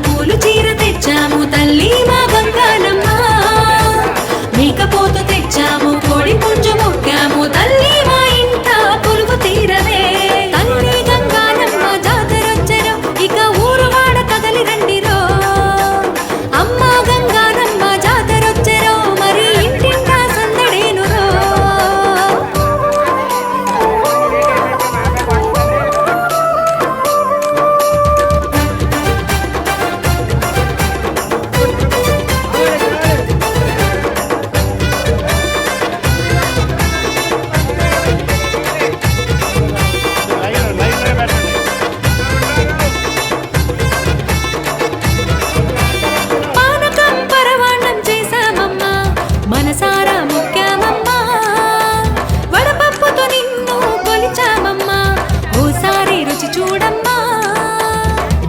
పూలు చీర తెచ్చాము తల్లి మా గంగానమ్మ, మేకపోతు తెచ్చాము కోడి పుంజు మొక్కాము తల్లి మా ఇంట కొలువు తీరవే. తల్లి గంగానమ్మ జాతరొచ్చెరో ఇక ఊరు వాడ కదలి రండిరో, అమ్మ గంగానమ్మ జాతరొచ్చెరో మరి ఇంటింటా సందడేనురో.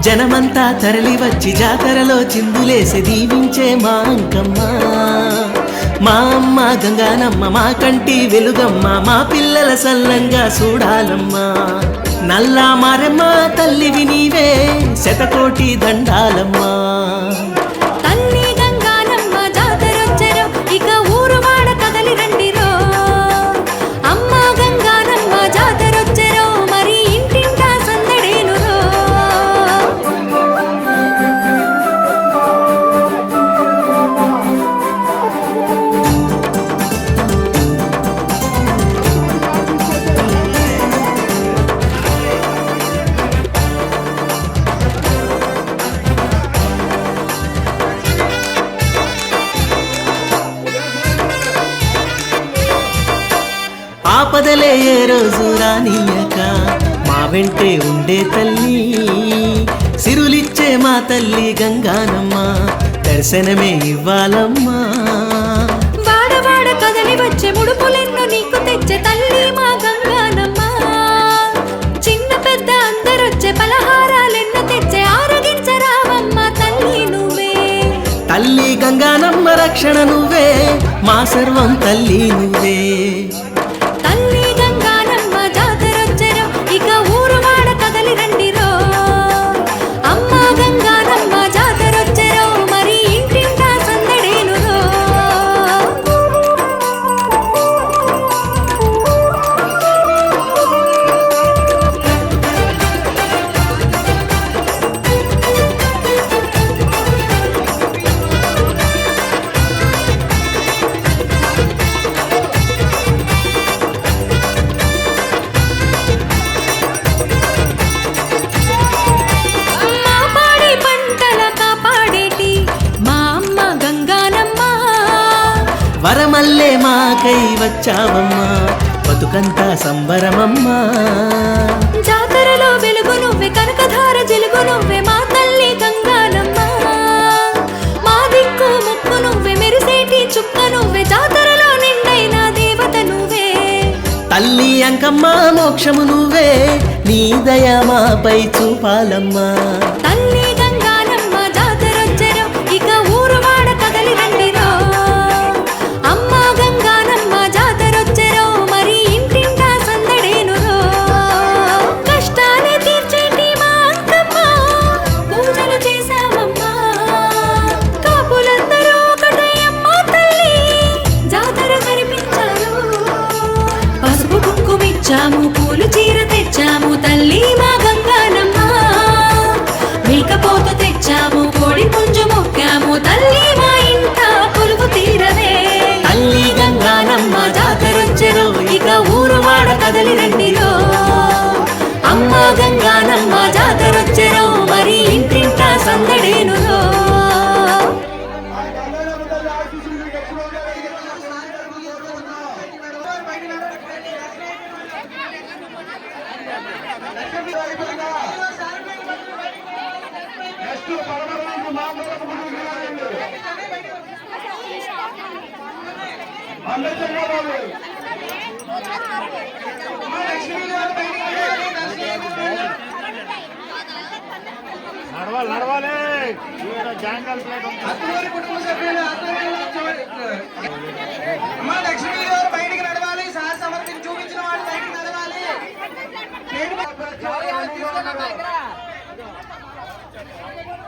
జనమంతా తరలి వచ్చి జాతరలో చిందులేసి దీవించే మా అంకమ్మ, మా అమ్మ గంగానమ్మ మా కంటి వెలుగమ్మ, మా పిల్లల సల్లంగా చూడాలమ్మా. నల్లా మారమ్మ తల్లివి నీవే శతకోటి దండాలమ్మా. తల్లి గంగానమ్మ జాతరొచ్చెరో ఇక ఊరు వాడ కదలి రండిరో, అమ్మ గంగానమ్మ జాతరొచ్చెరో మరి ఇంటింటా సందడేనురో. ఆపదలే ఏ రోజు రానియక మా వెంటే ఉండే తల్లి, సిరులిచ్చే మా తల్లి గంగానమ్మ దర్శనమే ఇవ్వాలమ్మా. వాడవాడ కదలి వచ్చే ముడుపులెన్నో నీకు తెచ్చే తల్లి మా గంగానమ్మ, చిన్న పెద్ద అందరొచ్చే పలహారాలెన్నో తెచ్చే ఆరగించరావమ్మ తల్లి నువ్వే. తల్లి గంగానమ్మ రక్షణ నువ్వే మా సర్వం తల్లి నువ్వే. తల్లి గంగానమ్మ జాతరొచ్చెరో ఇక ఊరు వాడ కదలి రండిరో, అమ్మ గంగానమ్మ జాతరొచ్చెరో మరి ఇంటింటా సందడేనురో. మా పాడి పంటల కాపాడేటి మా అమ్మ గంగానమ్మ, వరమల్లే మాకై వచ్చావమ్మా బతుకంతా సంబరమమ్మా. జాతరలో వెలుగు నువ్వే కనకధార జిలుగు నువ్వే మా తల్లి గంగానమ్మ, మా దిక్కు ముక్కు నువ్వే మెరిసేటి చుక్క నువ్వే, జాతరలో నిండైన దేవత నువ్వే. తల్లి అంకమ్మ మోక్షము నువ్వే నీ దయ మాపై చూపాలమ్మా. తల్లి గంగానమ్మ జాతరొచ్చెరో ఇక ఊరు వాడ కదలి రండిరో, అమ్మ గంగానమ్మ జాతరొచ్చెరో మరి ఇంటింటా సందడేనురో. కష్టాలే తీర్చేటి మా అంకమ్మ పూజలు చేశావమ్మా, కాపులందరూ ఒకటయ్యమ్మ తల్లి జాతర కనిపించారు. పసుపు కుంకుమిచ్చాము పూలు చీర తెచ్చాము తల్లి మా గంగానమ్మ, మేక అంబేద్కర్ బాబు అమ్మా లక్ష్మీ గారు బయటికి రావాలి, నడవాలి నడవాలి జాంగల్ ప్లేట్ అత్తగారి కుటుంబ సభ్యులు అమ్మా లక్ష్మీ గారు బయటికి నడవాలి, సాహస సమర్థిని చూపించిన వాళ్ళు బయటికి నడవాలి.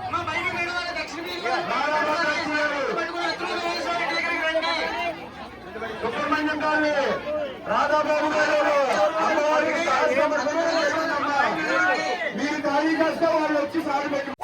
అమ్మా బయటికి నడవాలి, లక్ష్మీ సుబ్రహ్మణ్యం గారు రాధాబాబు గారు అమ్మవారికి మీరు ఖాళీ చేస్తే వాళ్ళు వచ్చి సాగు పెట్టుకుంటారు.